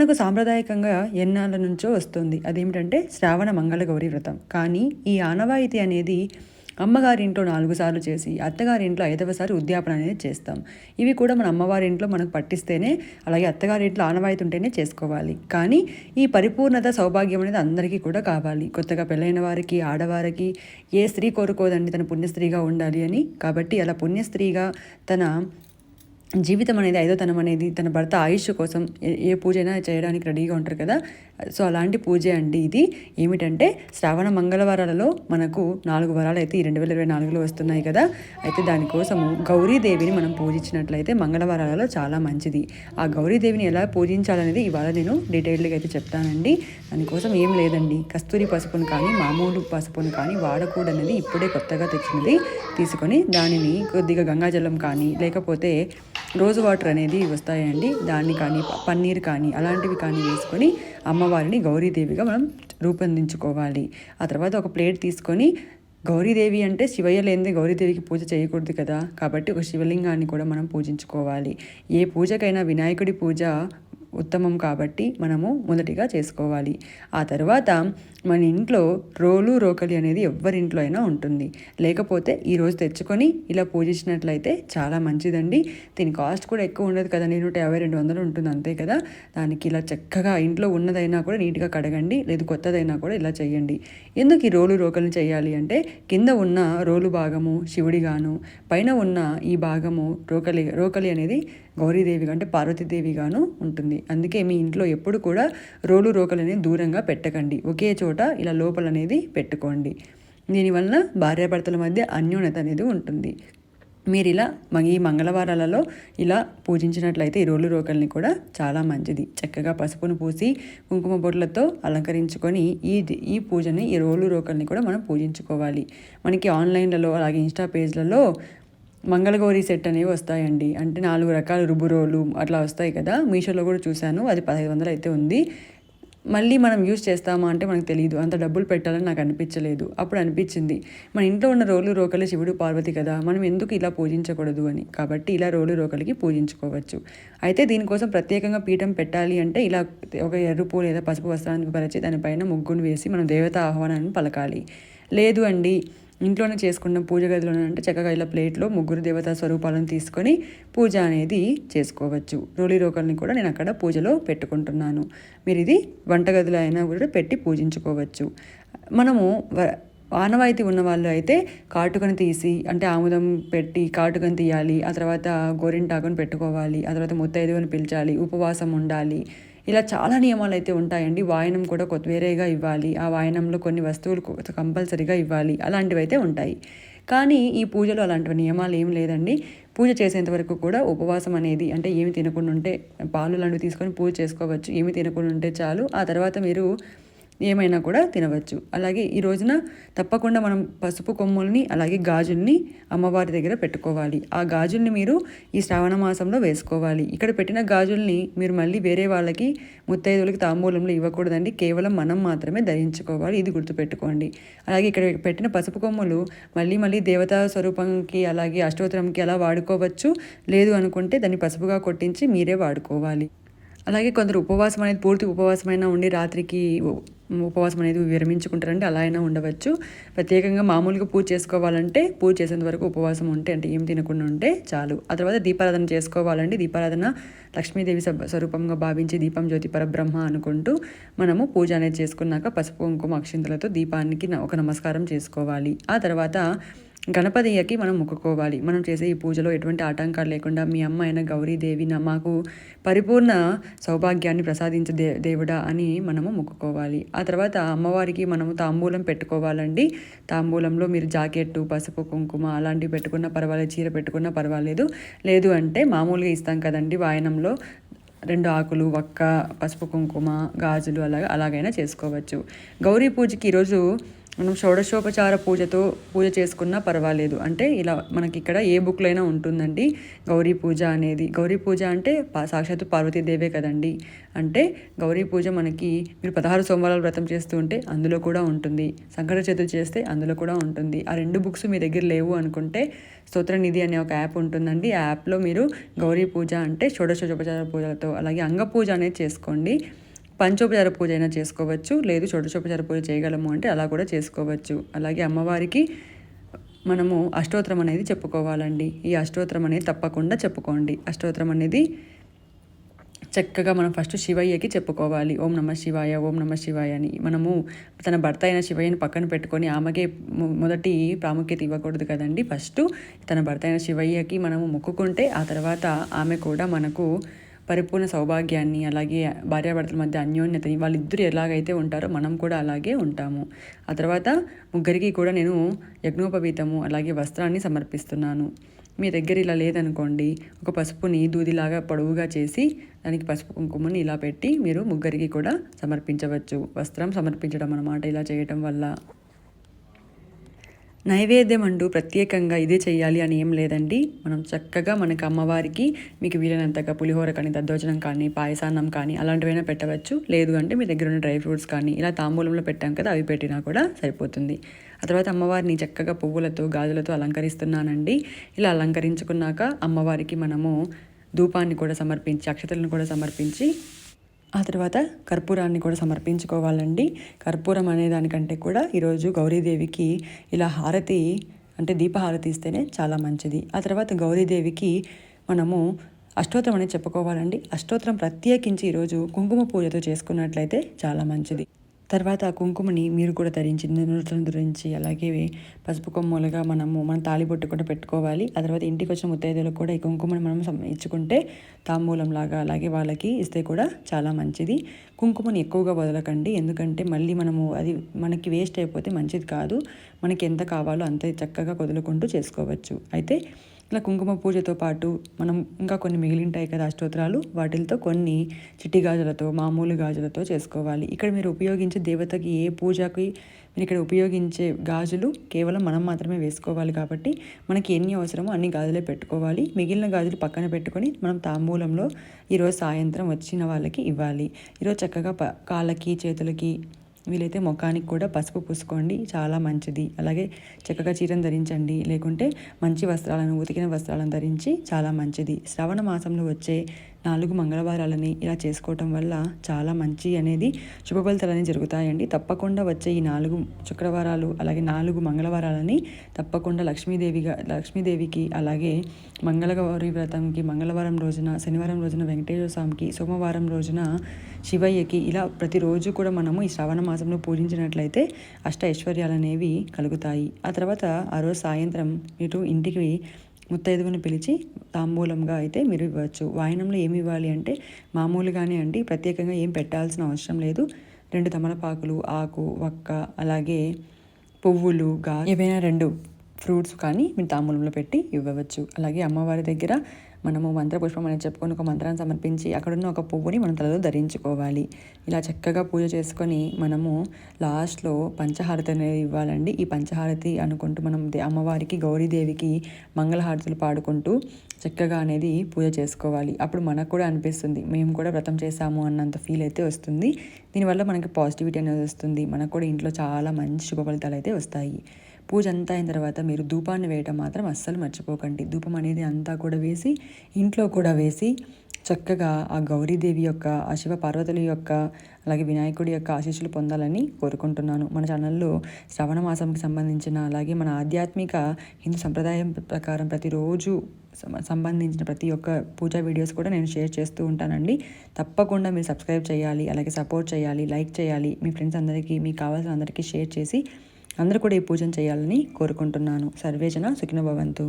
మనకు సాంప్రదాయకంగా ఎన్నాళ్ళ నుంచో వస్తుంది. అదేమిటంటే శ్రావణ మంగళ గౌరి వ్రతం. కానీ ఈ ఆనవాయితీ అనేది అమ్మగారింట్లో 4 సార్లు చేసి, అత్తగారింట్లో 5వ సారి ఉద్యాపన అనేది చేస్తాం. ఇవి కూడా మన అమ్మవారింట్లో మనకు పట్టిస్తేనే, అలాగే అత్తగారింట్లో ఆనవాయితీ ఉంటేనే చేసుకోవాలి. కానీ ఈ పరిపూర్ణత, సౌభాగ్యం అనేది అందరికీ కూడా కావాలి. కొత్తగా పెళ్ళైన వారికి, ఆడవారికి ఏ స్త్రీ కోరుకోదండి తన పుణ్యస్త్రీగా ఉండాలి అని. కాబట్టి అలా పుణ్యస్త్రీగా తన జీవితం అనేది, ఐదోతనం అనేది, తన భర్త ఆయుష్ కోసం ఏ పూజైనా చేయడానికి రెడీగా ఉంటారు కదా. సో అలాంటి పూజే అండి ఇది. ఏమిటంటే శ్రావణ మంగళవారాలలో మనకు 4 వరాలు అయితే ఈ 2024లో వస్తున్నాయి కదా. అయితే దానికోసము గౌరీదేవిని మనం పూజించినట్లయితే మంగళవారాలలో చాలా మంచిది. ఆ గౌరీదేవిని ఎలా పూజించాలనేది ఇవాళ నేను డీటెయిల్డ్గా అయితే చెప్తానండి. దానికోసం ఏం లేదండి, కస్తూరి పసుపును కానీ మామూలు పసుపును కానీ వాడకూడనేది ఇప్పుడే కొత్తగా తెచ్చినది తీసుకొని దానిని కొద్దిగా గంగాజలం కానీ లేకపోతే రోజు వాటర్ అనేది వస్తాయండి, దాన్ని కానీ పన్నీర్ కానీ అలాంటివి కానీ వేసుకొని అమ్మవారిని గౌరీదేవిగా మనం రూపొందించుకోవాలి. ఆ తర్వాత ఒక ప్లేట్ తీసుకొని, గౌరీదేవి అంటే శివయ్య లేనిదే గౌరీదేవికి పూజ చేయకూడదు కదా. కాబట్టి ఒక శివలింగాన్ని కూడా మనం పూజించుకోవాలి. ఏ పూజకైనా వినాయకుడి పూజ ఉత్తమం కాబట్టి మనము మొదటిగా చేసుకోవాలి. ఆ తర్వాత మన ఇంట్లో రోలు రోకలి అనేది ఎవరింట్లో అయినా ఉంటుంది. లేకపోతే ఈరోజు తెచ్చుకొని ఇలా పూజించినట్లయితే చాలా మంచిదండి. దీని కాస్ట్ కూడా ఎక్కువ ఉండదు కదా, 150-200 ఉంటుంది అంతే కదా. దానికి ఇలా చక్కగా ఇంట్లో ఉన్నదైనా కూడా నీట్గా కడగండి, లేదు కొత్తదైనా కూడా ఇలా చేయండి. ఎందుకు ఈ రోలు రోకలిని చేయాలి అంటే, కింద ఉన్న రోలు భాగము శివుడిగాను, పైన ఉన్న ఈ భాగము రోకలి అనేది గౌరీదేవిగా అంటే పార్వతీదేవిగాను ఉంటుంది. అందుకే మీ ఇంట్లో ఎప్పుడు కూడా రోలు రోకలు అనేది దూరంగా పెట్టకండి, ఒకే చోట ఇలా లోపల అనేది పెట్టుకోండి. దీనివలన భార్యాభర్తల మధ్య అన్యోన్యత అనేది ఉంటుంది. మీరు ఇలా ఈ మంగళవారాలలో ఇలా పూజించినట్లయితే ఈ రోలు రోకల్ని కూడా చాలా మంచిది. చక్కగా పసుపును పూసి కుంకుమ బొట్లతో అలంకరించుకొని ఈ పూజని, ఈ రోలు రోకల్ని కూడా మనం పూజించుకోవాలి. మనకి ఆన్లైన్లలో అలాగే ఇన్స్టా పేజ్లలో మంగళగౌరి సెట్ అనేవి వస్తాయండి. అంటే 4 రకాల రుబ్బురోలు అట్లా వస్తాయి కదా. మీషోలో కూడా చూశాను, అది 1500 అయితే ఉంది. మళ్ళీ మనం యూజ్ చేస్తామా అంటే మనకు తెలియదు, అంత డబ్బులు పెట్టాలని నాకు అనిపించలేదు. అప్పుడు అనిపించింది, మన ఇంట్లో ఉన్న రోలు రోకలు శివుడు పార్వతి కదా, మనం ఎందుకు ఇలా పూజించకూడదు అని. కాబట్టి ఇలా రోలు రోకలికి పూజించుకోవచ్చు. అయితే దీనికోసం ప్రత్యేకంగా పీఠం పెట్టాలి అంటే ఇలా ఒక ఎరుపు లేదా పసుపు వస్త్రానికి పరిచి దానిపైన ముగ్గును వేసి మనం దేవతా ఆహ్వానాన్ని పలకాలి. లేదు అండి ఇంట్లోనే చేసుకున్న పూజ గదిలోనే అంటే చక్కగా ఇలా ప్లేట్లో 3 దేవతా స్వరూపాలను తీసుకొని పూజ అనేది చేసుకోవచ్చు. రోలి రోకల్ని కూడా నేను అక్కడ పూజలో పెట్టుకుంటున్నాను. మీరు ఇది వంటగదిలో అయినా కూడా పెట్టి పూజించుకోవచ్చు. మనము ఆనవాయితీ ఉన్న వాళ్ళు అయితే కాటుకను తీసి, అంటే ఆముదం పెట్టి కాటుకను తీయాలి, ఆ తర్వాత గోరింటాకును పెట్టుకోవాలి, ఆ తర్వాత ముత్తైదువని పిలిచాలి, ఉపవాసం ఉండాలి. ఇలా చాలా నియమాలు అయితే ఉంటాయండి. వాయనం కూడా వేరేగా ఇవ్వాలి, ఆ వాయనంలో కొన్ని వస్తువులు కంపల్సరీగా ఇవ్వాలి, అలాంటివి అయితే ఉంటాయి. కానీ ఈ పూజలో అలాంటి నియమాలు ఏం లేదండి. పూజ చేసేంత వరకు కూడా ఉపవాసం అనేది, అంటే ఏమి తినకుండా ఉంటే పాలు లాంటివి తీసుకొని పూజ చేసుకోవచ్చు. ఏమి తినకుండా ఉంటే చాలు. ఆ తర్వాత మీరు ఏమైనా కూడా తినవచ్చు. అలాగే ఈ రోజున తప్పకుండా మనం పసుపు కొమ్ముల్ని అలాగే గాజుల్ని అమ్మవారి దగ్గర పెట్టుకోవాలి. ఆ గాజుల్ని మీరు ఈ శ్రావణ మాసంలో వేసుకోవాలి. ఇక్కడ పెట్టిన గాజుల్ని మీరు మళ్ళీ వేరే వాళ్ళకి, ముత్తైదువులకి తాంబూలంలో ఇవ్వకూడదండి. కేవలం మనం మాత్రమే ధరించుకోవాలి, ఇది గుర్తుపెట్టుకోండి. అలాగే ఇక్కడ పెట్టిన పసుపు కొమ్ములు మళ్ళీ దేవతా స్వరూపంకి అలాగే అష్టోత్తరంకి అలా వాడుకోవచ్చు. లేదు అనుకుంటే దాన్ని పసుపుగా కొట్టించి మీరే వాడుకోవాలి. అలాగే కొందరు ఉపవాసం అనేది పూర్తి ఉపవాసమైనా ఉండి రాత్రికి ఉపవాసం అనేది విరమించుకుంటారంటే అలా అయినా ఉండవచ్చు. ప్రత్యేకంగా మామూలుగా పూజ చేసుకోవాలంటే పూజ చేసేంత వరకు ఉపవాసం ఉంటే, అంటే ఏం తినకుండా ఉంటే చాలు. ఆ తర్వాత దీపారాధన చేసుకోవాలండి. దీపారాధన లక్ష్మీదేవి స్వరూపంగా భావించి దీపం జ్యోతి పరబ్రహ్మ అనుకుంటూ మనము పూజ అనేది చేసుకున్నాక పసుపు కుంకుమ అక్షింతలతో దీపానికి ఒక నమస్కారం చేసుకోవాలి. ఆ తర్వాత గణపతికి మనం మొక్కుకోవాలి. మనం చేసే ఈ పూజలో ఎటువంటి ఆటంకాలు లేకుండా మీ అమ్మ అయిన గౌరీదేవి మాకు పరిపూర్ణ సౌభాగ్యాన్ని ప్రసాదించే దేవుడా అని మనము మొక్కుకోవాలి. ఆ తర్వాత అమ్మవారికి మనము తాంబూలం పెట్టుకోవాలండి. తాంబూలంలో మీరు జాకెట్టు, పసుపు, కుంకుమ అలాంటివి పెట్టుకున్నా పర్వాలేదు, చీర పెట్టుకున్నా పర్వాలేదు. లేదు అంటే మామూలుగా ఇస్తాం కదండి వాయనంలో 2 ఆకులు, వక్క, పసుపు కుంకుమ, గాజులు అలాగైనా చేసుకోవచ్చు. గౌరీ పూజకి ఈరోజు మనం షోడశోపచార పూజ చేసుకున్నా పర్వాలేదు. అంటే ఇలా మనకి ఇక్కడ ఏ బుక్లో అయినా ఉంటుందండి గౌరీ పూజ అనేది. గౌరీ పూజ అంటే సాక్షాత్తు పార్వతీదేవే కదండి. అంటే గౌరీ పూజ మనకి మీరు 16 సోమవారాలు వ్రతం చేస్తూ ఉంటే అందులో కూడా ఉంటుంది, సంకట చతుర్థి చేస్తే అందులో కూడా ఉంటుంది. ఆ 2 బుక్స్ మీ దగ్గర లేవు అనుకుంటే స్తోత్రనిధి అనే ఒక యాప్ ఉంటుందండి. ఆ యాప్లో మీరు గౌరీ పూజ అంటే షోడశోపచార పూజలతో అలాగే అంగ పూజ అనేది చేసుకోండి. పంచోపచార పూజ అయినా చేసుకోవచ్చు, లేదు షోడశోపచార పూజ చేయగలము అంటే అలా కూడా చేసుకోవచ్చు. అలాగే అమ్మవారికి మనము అష్టోత్తరం అనేది చెప్పుకోవాలండి. ఈ అష్టోత్తరం అనేది తప్పకుండా చెప్పుకోండి. అష్టోత్తరం అనేది చక్కగా మనం ఫస్ట్ శివయ్యకి చెప్పుకోవాలి. ఓం నమ శివాయ, ఓం నమ శివాయ అని. మనము తన భర్త అయిన శివయ్యని పక్కన పెట్టుకొని ఆమెకే మొదటి ప్రాముఖ్యత ఇవ్వకూడదు కదండి. ఫస్ట్ తన భర్త అయిన శివయ్యకి మనము మొక్కుకుంటే ఆ తర్వాత ఆమె కూడా మనకు పరిపూర్ణ సౌభాగ్యాన్ని అలాగే భార్యాభర్తల మధ్య అన్యోన్యతని వాళ్ళిద్దరు ఎలాగైతే ఉంటారో మనం కూడా అలాగే ఉంటాము. ఆ తర్వాత ముగ్గురికి కూడా నేను యజ్ఞోపవీతము అలాగే వస్త్రాన్ని సమర్పిస్తున్నాను. మీ దగ్గర ఇలా లేదనుకోండి, ఒక పసుపుని దూదిలాగా పొడవుగా చేసి దానికి పసుపు కుంకుమని ఇలా పెట్టి మీరు ముగ్గురికి కూడా సమర్పించవచ్చు. వస్త్రం సమర్పించడం అన్నమాట ఇలా చేయటం వల్ల. నైవేద్యం అంటూ ప్రత్యేకంగా ఇదే చేయాలి అని ఏం లేదండి. మనం చక్కగా మనకు అమ్మవారికి మీకు వీలైనంతగా పులిహోర కానీ, దద్దోజనం కానీ, పాయసాన్నం కానీ అలాంటివైనా పెట్టవచ్చు. లేదు అంటే మీ దగ్గర ఉన్న డ్రై ఫ్రూట్స్ కానీ ఇలా తాంబూలంలో పెట్టాం కదా, అవి పెట్టినా కూడా సరిపోతుంది. ఆ తర్వాత అమ్మవారిని చక్కగా పువ్వులతో గాజులతో అలంకరిస్తున్నానండి. ఇలా అలంకరించుకున్నాక అమ్మవారికి మనము ధూపాన్ని కూడా సమర్పించి అక్షతలను కూడా సమర్పించి ఆ తర్వాత కర్పూరాన్ని కూడా సమర్పించుకోవాలండి. కర్పూరం అనే దానికంటే కూడా ఈరోజు గౌరీదేవికి ఇలా హారతి అంటే దీపహారతి ఇస్తేనే చాలా మంచిది. ఆ తర్వాత గౌరీదేవికి మనము అష్టోత్తరం అనేది చెప్పుకోవాలండి. అష్టోత్తరం ప్రత్యేకించి ఈరోజు కుంకుమ పూజతో చేసుకున్నట్లయితే చాలా మంచిది. తర్వాత ఆ కుంకుమని మీరు కూడా ధరించి నూనెలను ధరించి అలాగే పసుపు కొమ్మలుగా మన తాళిబొట్టు కూడా పెట్టుకోవాలి. ఆ తర్వాత ఇంటికి వచ్చిన ముత్తైదులకు కూడా ఈ కుంకుమని మనం ఇచ్చుకుంటే తాంబూలంలాగా అలాగే వాళ్ళకి ఇస్తే కూడా చాలా మంచిది. కుంకుమని ఎక్కువగా వదలకండి, ఎందుకంటే మళ్ళీ అది మనకి వేస్ట్ అయిపోతే మంచిది కాదు. మనకి ఎంత కావాలో అంత చక్కగా వదులుకుంటూ చేసుకోవచ్చు. అయితే ఇలా కుంకుమ పూజతో పాటు మనం ఇంకా కొన్ని మిగిలింటాయి కదా అష్టోత్తరాలు, వాటితో కొన్ని చిట్టి గాజులతో మామూలు గాజులతో చేసుకోవాలి. ఇక్కడ మీరు ఉపయోగించే దేవతకి ఏ పూజకి మీరు ఇక్కడ ఉపయోగించే గాజులు కేవలం మనం మాత్రమే వేసుకోవాలి. కాబట్టి మనకి ఎన్ని అవసరమో అన్ని గాజులే పెట్టుకోవాలి. మిగిలిన గాజులు పక్కన పెట్టుకొని మనం తాంబూలంలో ఈరోజు సాయంత్రం వచ్చిన వాళ్ళకి ఇవ్వాలి. ఈరోజు చక్కగా కాళ్ళకి చేతులకి వీలైతే ముఖానికి కూడా పసుపు పూసుకోండి, చాలా మంచిది. అలాగే చక్కగా చీరను ధరించండి, లేకుంటే మంచి వస్త్రాలను ఉతికిన వస్త్రాలను ధరించి చాలా మంచిది. శ్రావణ మాసంలో వచ్చే 4 మంగళవారాలని ఇలా చేసుకోవటం వల్ల చాలా మంచి అనేది శుభ ఫలితాలని జరుగుతాయండి. తప్పకుండా వచ్చే ఈ 4 శుక్రవారాలు అలాగే 4 మంగళవారాలని తప్పకుండా లక్ష్మీదేవికి అలాగే మంగళగౌరి వ్రతంకి మంగళవారం రోజున, శనివారం రోజున వెంకటేశ్వర స్వామికి, సోమవారం రోజున శివయ్యకి ఇలా ప్రతిరోజు కూడా మనము ఈ శ్రావణ మాసంలో పూజించినట్లయితే అష్ట ఐశ్వర్యాలు అనేవి కలుగుతాయి. ఆ తర్వాత ఆ రోజు సాయంత్రం మీరు ఇంటికి ముత్తైదువుని పిలిచి తాంబూలంగా అయితే మీరు ఇవ్వచ్చు. వాయనంలో ఏమి ఇవ్వాలి అంటే మామూలుగానే అండి, ప్రత్యేకంగా ఏం పెట్టాల్సిన అవసరం లేదు. 2 తమలపాకులు, ఆకు, వక్క అలాగే పువ్వులు, ఏవైనా 2 ఫ్రూట్స్ కానీ మీరు తాంబూలంలో పెట్టి ఇవ్వవచ్చు. అలాగే అమ్మవారి దగ్గర మనము మంత్రపుష్పం అనేది చెప్పుకొని ఒక మంత్రాన్ని సమర్పించి అక్కడున్న ఒక పువ్వుని మనం తలలో ధరించుకోవాలి. ఇలా చక్కగా పూజ చేసుకొని మనము లాస్ట్లో పంచహారతి అనేది ఇవ్వాలండి. ఈ పంచహారతి అనుకుంటూ మనం అమ్మవారికి గౌరీదేవికి మంగళహారతులు పాడుకుంటూ చక్కగా అనేది పూజ చేసుకోవాలి. అప్పుడు మనకు కూడా అనిపిస్తుంది మేము కూడా వ్రతం చేశాము అన్నంత ఫీల్ అయితే వస్తుంది. దీనివల్ల మనకి పాజిటివిటీ అనేది వస్తుంది. మనకు కూడా ఇంట్లో చాలా మంచి శుభ ఫలితాలు అయితే వస్తాయి. పూజ అంతా అయిన తర్వాత మీరు ధూపాన్ని వేయటం మాత్రం అస్సలు మర్చిపోకండి. ధూపం అనేది అంతా కూడా వేసి ఇంట్లో కూడా వేసి చక్కగా ఆ గౌరీదేవి యొక్క, ఆ శివ పార్వతుల యొక్క అలాగే వినాయకుడి యొక్క ఆశీస్సులు పొందాలని కోరుకుంటున్నాను. మన ఛానల్లో శ్రవణ మాసంకి సంబంధించిన అలాగే మన ఆధ్యాత్మిక హిందూ సంప్రదాయం ప్రకారం ప్రతిరోజు సంబంధించిన ప్రతి ఒక్క పూజా వీడియోస్ కూడా నేను షేర్ చేస్తూ ఉంటానండి. తప్పకుండా మీరు సబ్స్క్రైబ్ చేయాలి, అలాగే సపోర్ట్ చేయాలి, లైక్ చేయాలి, మీ ఫ్రెండ్స్ అందరికీ మీకు కావాల్సిన అందరికీ షేర్ చేసి అందరూ కూడా ఈ పూజను చేయాలని కోరుకుంటున్నాను. సర్వేజన సుఖినో భవంతు.